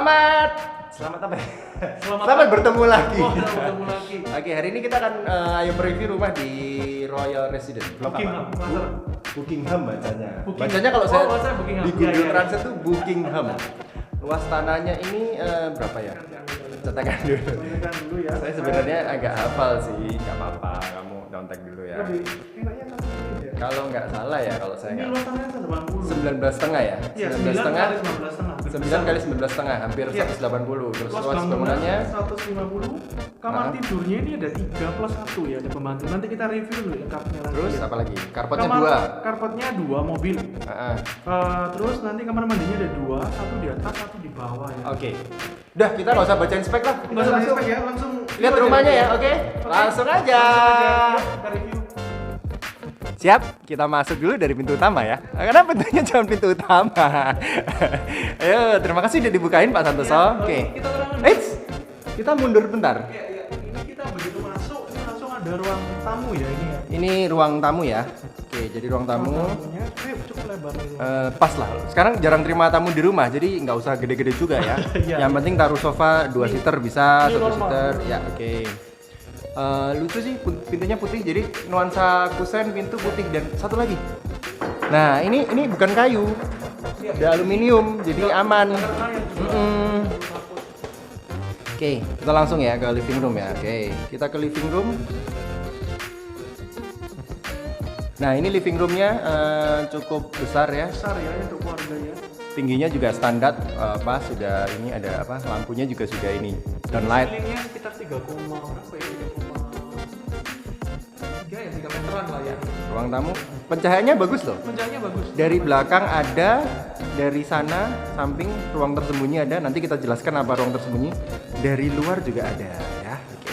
Selamat apa ya? Selamat bertemu lagi. Oh, bertemu lagi. Oke, hari ini kita akan ayo mereview rumah di Royal Residence. Buckingham. Buckingham bacanya. Buckingham. Bacanya kalau saya bacanya Buckingham. di Google Iya. Translate tuh Buckingham. Luas tanahnya ini berapa ya? Cetakan dulu. Cetakan dulu ya. Saya sebenarnya agak hafal sih, nggak apa-apa. Kamu contek dulu ya. Lebih enaknya kan ini ya. Kalau nggak salah ya, kalau saya Ini nggak. luas tanahnya 80. 19,5 ya? Iya, 19,5. 9 9 kali 19,5 hampir Iya. 180. Terus Luas luas bangunannya 150. Kamar tidurnya ini ada 3 plus 1 ya, ada pembantu. Nanti kita review dulu lengkapnya nanti. terus ya. apa lagi? Karpetnya 2. Karpetnya 2 mobil. Heeh. Terus nanti kamar mandinya ada 2, satu di atas, satu di bawah ya. Oke. Udah, kita nggak usah bacain spek lah. Nggak usah Langsung spek ya, langsung lihat rumahnya ya, oke? Langsung aja. Yuk, kita review. Siap, kita masuk dulu dari pintu utama ya. Karena pintunya cuma pintu utama. Ayo, terima kasih udah dibukain Pak Santoso. Ya, Oke. Kita terangkan. Eits, kita mundur bentar. Iya. Ini kita begitu masuk, ini langsung ada ruang tamu ya ini ya. Ini ruang tamu ya. Oke, jadi ruang tamu. Tamunya, cukup lebar ini. Pas lah. Sekarang jarang terima tamu di rumah, jadi nggak usah gede-gede juga ya. Iya. Yang penting taruh sofa 2 seater bisa, ini 1 normal. seater. Ya, oke. Lucu sih pintunya putih, jadi nuansa kusen pintu putih dan satu lagi. Nah, ini bukan kayu. Udah aluminium, jadi aman. Mm-mm. Oke, kita langsung ya ke living room ya. Oke, kita ke living room. Nah, ini living roomnya cukup besar ya. Besar ya untuk keluarga ya. Tingginya juga standar, sudah ini ada apa? Lampunya juga sudah ini downlight. Ceilingnya sekitar 3, berapa ya? 3 ya, 3 meteran lah ya. Ruang tamu, pencahayaannya bagus loh. Penjahnya bagus. Dari belakang ada, dari sana samping ruang tersembunyi ada. Nanti kita jelaskan apa ruang tersembunyi. Dari luar juga ada ya. Oke.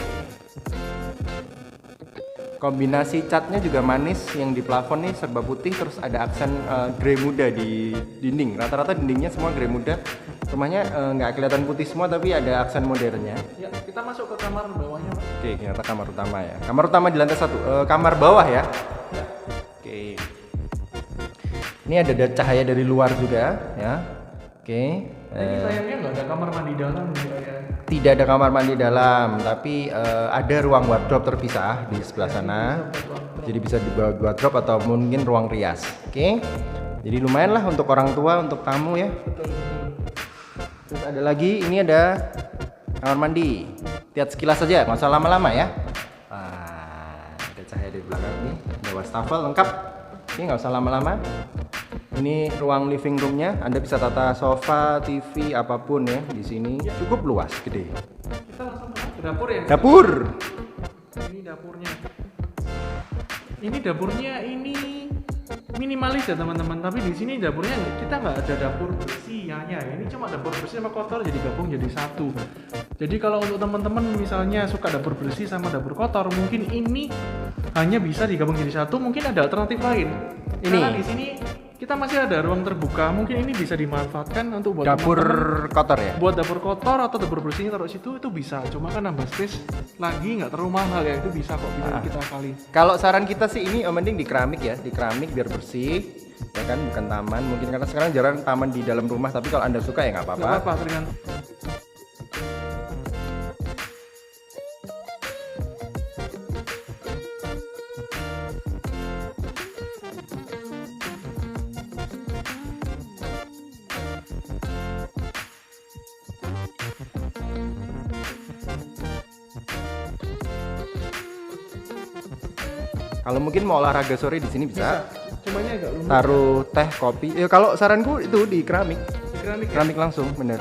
Kombinasi catnya juga manis, yang di plafon nih serba putih, terus ada aksen grey muda di dinding. Rata-rata dindingnya semua grey muda. Rumahnya nggak kelihatan putih semua, tapi ada aksen modernnya. Ya, kita masuk ke kamar bawahnya, Pak. Oke, kita kamar utama ya. Kamar utama di lantai 1. Kamar bawah ya. Ya. Oke. Ini ada cahaya dari luar juga ya. Oke. Ini sayangnya nggak ada kamar mandi dalam gitu ya. Tidak ada kamar mandi dalam, tapi ada ruang wardrobe terpisah di sebelah sana. Jadi bisa dibawa wardrobe atau mungkin ruang rias. Oke. Jadi lumayan lah untuk orang tua, untuk tamu ya. Betul. Terus ada lagi, ini ada kamar mandi. Lihat sekilas saja, nggak usah lama-lama ya. Ada cahaya di belakang nih, ada wastafel lengkap. Ini nggak usah lama-lama. Ini ruang living roomnya. Anda bisa tata sofa, TV, apapun ya di sini. Cukup luas, gede. Kita langsung ke dapur ya. Dapur. Ini dapurnya. Ini dapurnya ini minimalis ya teman-teman. Tapi di sini dapurnya kita nggak ada dapur bersih ya. Ini cuma dapur bersih sama kotor jadi gabung jadi satu. Jadi kalau untuk teman-teman misalnya suka dapur bersih sama dapur kotor, mungkin ini hanya bisa digabung jadi satu. Mungkin ada alternatif lain. Ini. Karena di sini kita masih ada ruang terbuka. Mungkin ini bisa dimanfaatkan untuk buat Dapur teman-teman. kotor ya. Buat dapur kotor atau dapur bersihnya taruh situ itu bisa, cuma kan nambah space lagi nggak terlalu mahal ya, itu bisa kok kita kali. Kalau saran kita sih ini mending di keramik ya, di keramik biar bersih. Ya kan, bukan taman. Mungkin karena sekarang jarang taman di dalam rumah, tapi kalau Anda suka ya nggak Nggak apa-apa. apa-apa tergantung. Kalau mungkin mau olahraga sore di sini bisa. Cuma ini agak lumrah. Taruh teh, kopi. Ya kalau saranku itu di keramik. Di keramik ya. Keramik langsung, bener.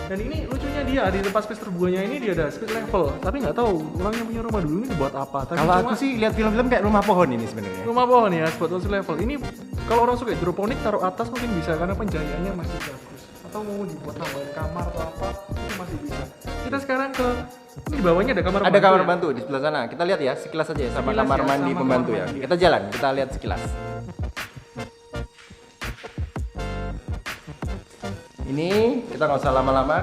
Dan ini lucunya dia di tempat space terbuganya ini dia ada space level. Tapi nggak tahu orang yang punya rumah dulu ini buat apa. Tapi Kalau cuma aku sih lihat film-film kayak rumah pohon ini sebenarnya. rumah pohon ya buat space level. Ini kalau orang suka hidroponik taruh atas mungkin bisa karena penjayaannya masih bagus. Atau mau dibuat tambahin kamar atau apa itu masih bisa. Kita sekarang ke ini di bawahnya ada kamar Ada kamar ya? pembantu di sebelah sana. Kita lihat ya sekilas aja ya, sama Sekilas kamar ya, mandi sama pembantu kamar ya. mandi. Kita jalan, kita lihat sekilas. Ini kita nggak usah lama-lama,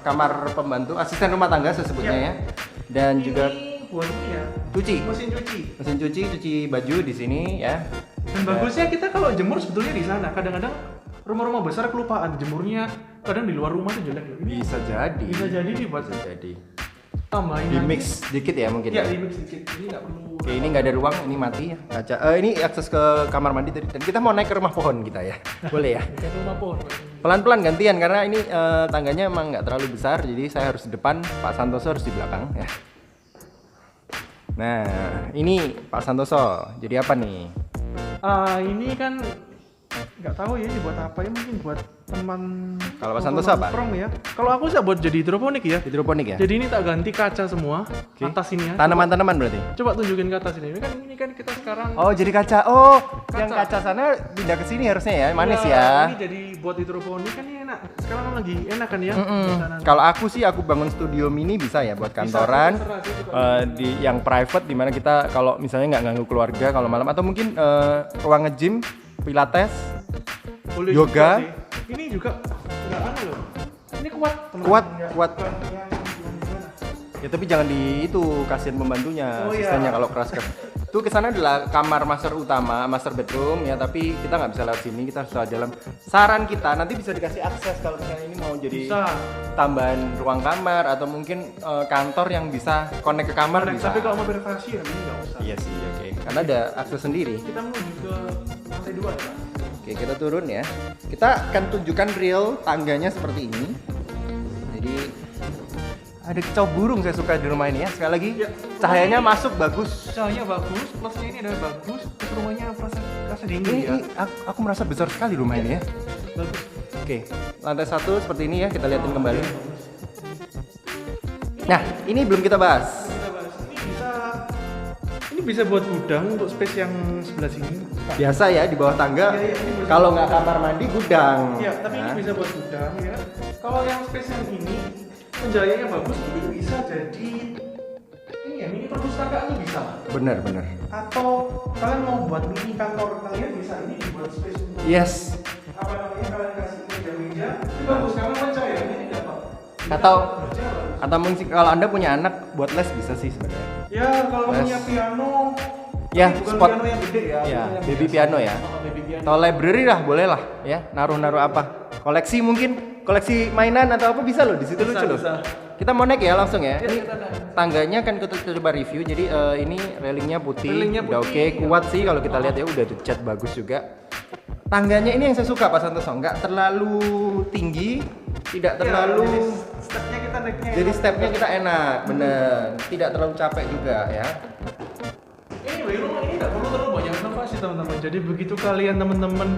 kamar pembantu, asisten rumah tangga sesebutnya ya. Dan juga Ini buat ini ya. cuci, Mesin cuci. cuci baju di sini ya. Dan bagusnya kita kalau jemur sebetulnya di sana. Kadang-kadang rumah-rumah besar kelupaan jemurnya kadang di luar rumah tuh jelek loh. Ini Bisa jadi. bisa jadi dibuat Bisa jadi. tambahin Di lagi. mix dikit ya mungkin. Ya Ya. di mix dikit. Ini nggak perlu. Oke, ini nggak ada ruang, ini mati ya kaca. Ini akses ke kamar mandi tadi. Dan kita mau naik ke rumah pohon kita ya. Boleh ya? Kayak rumah pohon. Pelan-pelan gantian karena ini tangganya emang nggak terlalu besar, jadi saya harus di depan, Pak Santoso harus di belakang ya. Nah, ini Pak Santoso. Jadi apa nih? Ini kan nggak tahu ya dibuat apa ya, mungkin buat teman. Kalau Pak Santoso apa? nongkrong ya. Kalau aku sih buat jadi hidroponik ya. Hidroponik ya? Jadi ini tak ganti kaca semua atas ini ya. Tanaman-tanaman berarti? Coba tunjukin ke atas ini. Ini kan kita sekarang. Oh, jadi kaca. Oh, Kaca. yang kaca sana pindah ke sini harusnya ya. Manis Iya, ya. Ini jadi buat hidroponik kan ini enak. Sekarang kan lagi enak kan ya. Mm-mm. Di sana. Kalau aku sih aku bangun studio mini bisa ya buat kantoran. terserah sih, suka. Di yang private dimana kita kalau misalnya nggak ganggu keluarga kalau malam atau mungkin ruang nge-gym, pilates, Boleh yoga. juga sih. Ini juga nggak aneh loh. Ini kuat. teman-teman. Kuat, Ya, kuat. bukan yang gimana. Ya tapi jangan di itu kasihan pembantunya, Oh, iya. asistennya kalau keras. Itu kesana adalah kamar master utama, master bedroom ya, tapi kita nggak bisa lewat sini, kita harus lewat dalam. Saran kita nanti bisa dikasih akses kalau misalnya ini mau jadi Bisa. tambahan ruang kamar atau mungkin kantor yang bisa connect ke kamar bisa. Tapi kalau mau privasi ya ini nggak usah. Iya sih, oke. Karena ada akses sendiri. Kita menuju ke lantai 2 ya. Oke, kita turun ya. Kita akan tunjukkan real tangganya seperti ini. Jadi ada kicau burung saya suka di rumah ini ya. Sekali lagi Ya. cahayanya masuk bagus. Cahaya bagus, plusnya ini ada bagus, terus rumahnya rasa dingin Ini, ya. aku merasa besar sekali rumah ini ya. Bagus. Oke, lantai 1 seperti ini ya, kita lihatin kembali. Nah, ini belum kita bahas. Kita bahas. Ini bisa buat gudang untuk space yang sebelah sini. Biasa ya di bawah tangga. Iya, ini bisa. Kalau nggak kamar mandi gudang. Iya, tapi Nah, ini bisa buat gudang ya. Kalau yang space yang ini penjayaannya bagus, ini bisa jadi ini ya mini perpustakaan tuh bisa. bener bener. Atau kalian mau buat mini kantor kalian bisa ini dibuat space untuk Yes. apa namanya kalian kasih meja-meja. Itu bagus karena pencahayaannya ini dapat. Atau mungkin kalau Anda punya anak buat les bisa sih sebenarnya. Ya kalau Les. punya piano, Ya, tapi bukan spot. piano yang gede ya. Ya, yang baby biasa. piano ya. Oh, baby piano. Atau library lah, boleh lah ya. Naruh-naruh apa? Koleksi mungkin, koleksi mainan atau apa bisa loh di situ Bisa, lucu loh. bisa. Kita mau naik ya langsung ya. Ya, Ini kita naik. tangganya kan kita coba review. Jadi ini railingnya putih, Railingnya udah oke, putih. kuat sih kalau kita lihat ya udah dicat bagus juga. Tangganya ini yang saya suka Pak Santoso, nggak terlalu tinggi, tidak terlalu. Ya, jadi stepnya kita naiknya. Jadi enak. stepnya kita enak, bener. Tidak terlalu capek juga ya. Ini bagi rumah ini nggak perlu terlalu banyak inovasi teman-teman. Jadi begitu kalian teman-teman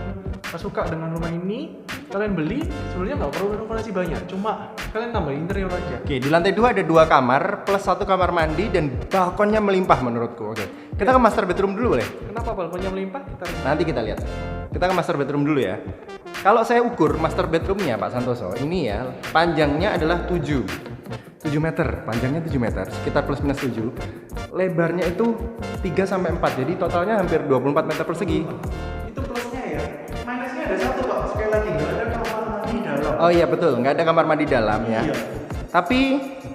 suka dengan rumah ini, kalian beli sebenarnya nggak perlu inovasi banyak. Cuma kalian tambah interior aja. Oke, di lantai 2 ada 2 kamar plus 1 kamar mandi dan balkonnya melimpah menurutku. Oke, kita ke master bedroom dulu boleh? Kenapa balkonnya melimpah? Kita Nanti kita lihat. Kita ke master bedroom dulu ya. Kalau saya ukur master bedroomnya Pak Santoso, ini ya panjangnya adalah 7 meter, panjangnya 7 meter, sekitar plus minus 7. Lebarnya itu 3 sampai 4, jadi totalnya hampir 24 meter persegi. itu plusnya ya. Minusnya ada satu pak. Sekali lagi nggak ada kamar mandi dalam. Oh iya betul, nggak ada kamar mandi dalam ya. Iya. Tapi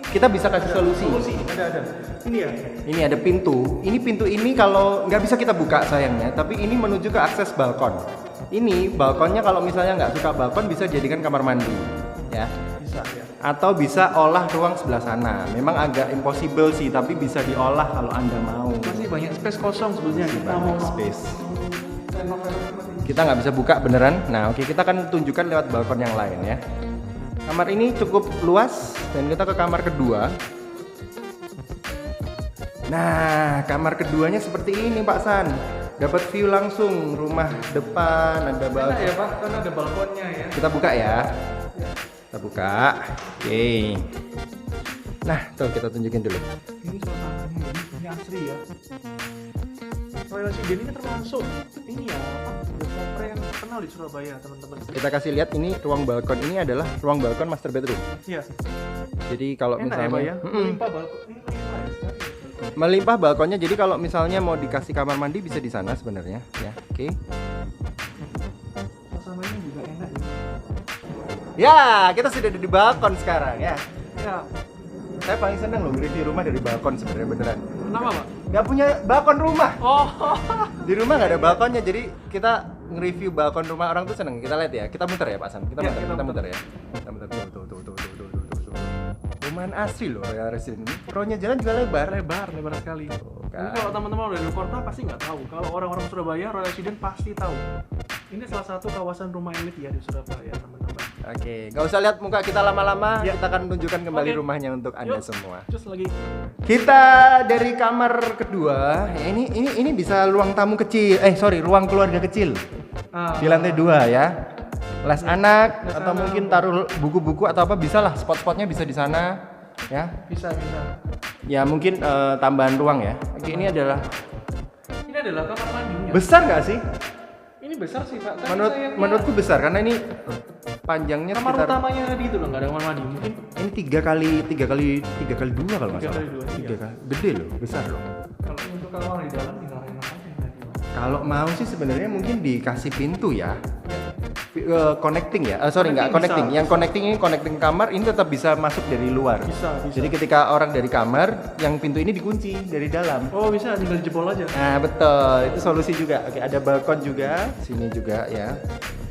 kita bisa kasih solusi. Solusi ada. Ini ya. Ini ada pintu. Ini pintu ini kalau nggak bisa kita buka sayangnya, tapi ini menuju ke akses balkon. Ini balkonnya kalau misalnya nggak suka balkon bisa dijadikan kamar mandi, ya. Bisa ya. Atau bisa olah ruang sebelah sana. Memang agak impossible sih, tapi bisa diolah kalau Anda mau. Masih banyak space kosong sebetulnya. Kita Banyak mau space. renovasi. Kita nggak bisa buka beneran. Nah, oke kita akan tunjukkan lewat balkon yang lain ya. Kamar ini cukup luas dan kita ke kamar kedua. Nah, kamar keduanya seperti ini Pak San. Dapat view langsung rumah depan, ada Enak balkon. ya pak, karena ada balkonnya ya. Kita buka ya. Kita buka. Oke. Nah, tuh kita tunjukin dulu. Ini suasananya ini asri ya. Royal Siden ini termasuk ini ya apa? Developer yang terkenal di Surabaya teman-teman. Kita kasih lihat ini ruang balkon ini adalah ruang balkon master bedroom. Iya. Jadi kalau Enak ya pak ya. misalnya Melimpah balkon. Ini melimpah ya sekali. melimpah balkonnya, jadi kalau misalnya mau dikasih kamar mandi bisa di sana sebenarnya ya. Oke. Suasananya juga enak ya. Ya, kita sudah ada di balkon sekarang ya. Ya. Saya paling seneng loh review rumah dari balkon sebenarnya beneran. Kenapa pak? Gak punya balkon rumah. Oh. Di rumah nggak ada balkonnya, jadi kita nge-review balkon rumah orang tuh seneng. Kita lihat ya. Kita muter ya Pak San. Kita Ya, muter, kita kita muter muter. ya. Kita muter tuh. Rumahan asli loh Royal Resident ini. Rohnya jalan juga lebar. Lebar sekali. kan. Ini kalau teman-teman udah di kota pasti nggak tahu. Kalau orang-orang Surabaya, Royal Resident pasti tahu. Ini salah satu kawasan rumah elit ya di Surabaya, teman-teman. Oke, nggak usah lihat muka kita lama-lama. Ya. Kita akan tunjukkan kembali Oke. rumahnya untuk Anda Yuk, semua. Terus lagi. Kita dari kamar kedua. Ya, ini bisa ruang tamu kecil. Ruang keluarga kecil. Ah, Di lantai 2 ya. Les anak Les atau anak. mungkin taruh buku-buku atau apa bisa lah, spot-spotnya bisa di sana ya. bisa. Ya mungkin tambahan ruang ya. Oke, ini adalah Ini adalah kamar mandinya. besar nggak sih? Ini besar sih Pak. Tapi sayangnya Menurutku besar karena ini panjangnya kamar sekitar utamanya tadi itu loh, nggak ada kamar mandi. Mungkin ini 3 kali 2 kalau nggak Tiga salah. kali dua, Tiga iya. kali. Gede loh, besar loh. kalau untuk kamar di dalam tinggal enak aja tadi. Kalau mau sih sebenarnya mungkin dikasih pintu ya. Connecting ya. Connecting Connecting. bisa. Yang connecting ini connecting kamar ini tetap bisa masuk dari luar. Bisa. Jadi ketika orang dari kamar, yang pintu ini dikunci dari dalam. Oh bisa, tinggal jebol aja. Nah betul, itu solusi juga. Oke, ada balkon juga, sini juga ya.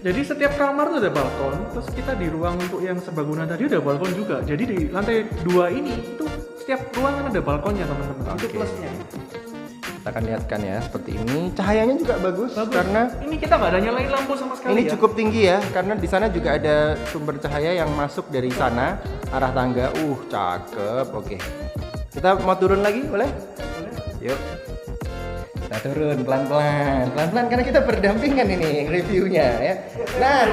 Jadi setiap kamar tuh ada balkon, terus kita di ruang untuk yang sebagunan tadi ada balkon juga. Jadi di lantai 2 ini itu setiap ruangan ada balkonnya teman-teman. Itu Oke. plusnya. Kita akan lihatkan ya seperti ini. Cahayanya juga bagus, karena Ini kita nggak ada nyalain lampu sama sekali ini ya. cukup tinggi ya, karena di sana juga ada sumber cahaya yang masuk dari sana arah tangga. Cakep. Oke. Kita mau turun lagi, boleh? Boleh? Yuk. Kita turun pelan-pelan, karena kita berdampingan ini reviewnya ya. Nah,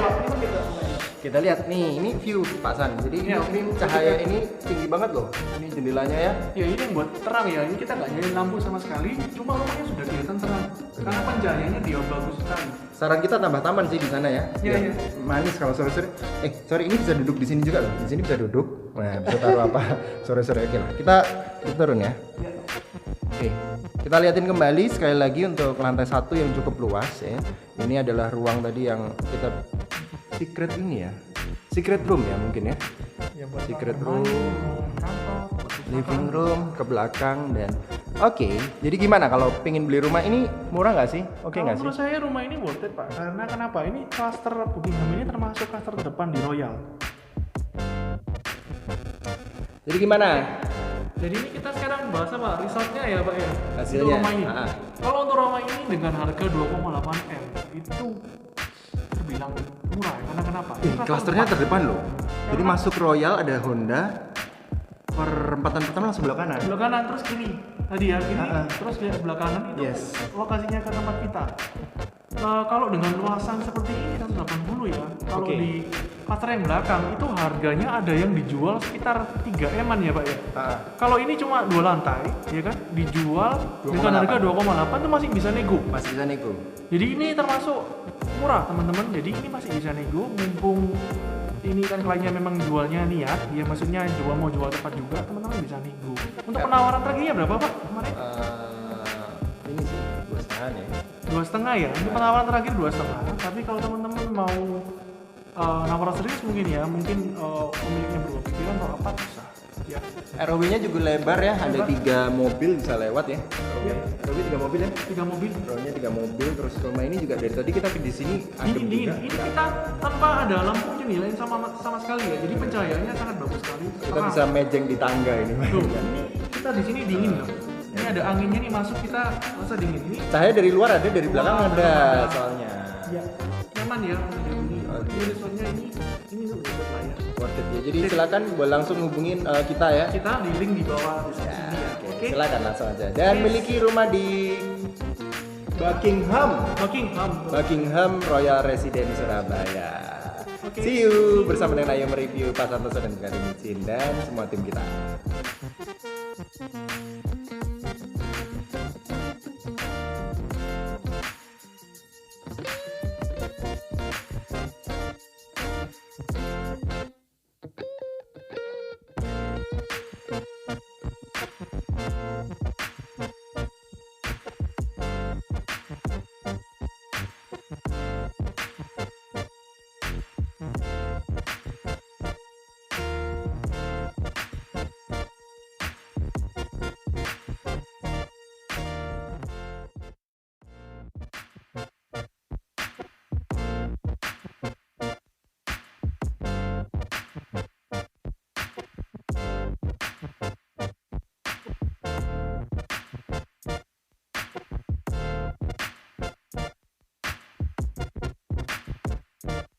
kita lihat nih, ini view Pak San. Jadi Ya, ini cahaya ini tinggi banget loh. Ini jendelanya ya. Ya ini yang buat terang ya. Ini kita nggak nyalain lampu sama sekali. Cuma rumahnya sudah kelihatan terang. Karena pencahayaannya dia bagus sekali. Saran kita tambah taman sih di sana ya. Iya, Biar iya. manis kalau sore-sore. Sorry, ini bisa duduk di sini juga loh. Di sini bisa duduk. Nah, bisa taruh apa sore-sore. Oke lah. Kita turun ya. Ya. Oke. Kita liatin kembali sekali lagi untuk lantai 1 yang cukup luas ya. Ini adalah ruang tadi yang kita secret ini ya. Secret room ya mungkin ya. Ya buat Secret kamar room. mandi, kantor, buat Living room ke belakang dan oke. Jadi gimana kalau pengen beli rumah ini murah nggak sih? Oke Kalau nggak sih? menurut saya rumah ini worth it Pak. Karena kenapa? Ini klaster Buckingham ini termasuk klaster terdepan di Royal. Jadi gimana? Jadi ini kita sekarang bahas apa? Resortnya ya Pak ya? Hasilnya. Untuk rumah ini. Ah. Kalau untuk rumah ini dengan harga 2,8 M itu terbilang murah ya. Karena kenapa? Ini klaster Klasternya empat. terdepan loh. Jadi Karena- masuk Royal ada Honda. Perempatan pertama langsung sebelah kanan. Sebelah kanan terus kiri. Tadi ya kiri, Ah. terus lihat sebelah kanan itu Yes. lokasinya ke tempat kita. Kalau dengan luasan seperti ini 180 ya. Kalau Oke. di klaster yang belakang itu harganya ada yang dijual sekitar 3 M-an ya Pak ya. Kalau ini cuma 2 lantai, ya kan, dijual dengan 2,8. harga 2,8 itu masih bisa nego. Masih bisa nego. Jadi ini termasuk murah teman-teman. Jadi ini masih bisa nego. Mumpung ini kan kliennya memang jualnya niat, ya maksudnya mau jual cepat juga, teman-teman bisa nego. Untuk Ya. penawaran terakhirnya berapa Pak kemarin? Ini sih 2,5 ya. 2,5 ya. Untuk penawaran terakhir 2,5. Tapi kalau teman-teman mau nawar serius mungkin ya, mungkin pemiliknya berpikiran atau apa bisa. Ya. ROW-nya juga lebar ya, ada 3 mobil bisa lewat ya. Ya. ROW 3 mobil ya. 3 mobil. ROW-nya 3 mobil, terus rumah ini juga dari tadi kita di sini adem Dingin. juga. Ini kita tanpa ada lampu jendela sama sekali ya. Jadi pencahayaannya sangat bagus sekali. Kita Terang. bisa mejeng di tangga ini. Tuh, ini kita di sini dingin loh. Ini ada anginnya nih masuk, kita rasa dingin. Ini Cahaya dari luar ada, dari belakang Wah, ada ada. soalnya. ya nyaman ya. Ini Oke. resortnya ini tuh worth lah ya. Worth it ya. Jadi silakan boleh langsung hubungin kita ya. Kita di link di bawah deskripsi Ya, ini ya. oke. Silakan langsung aja. Dan miliki rumah di Buckingham Royal Residence Surabaya. Oke. See you bersama dengan Ayo Mereview, Pak Santoso dan Kak Micin dan semua tim kita. ya.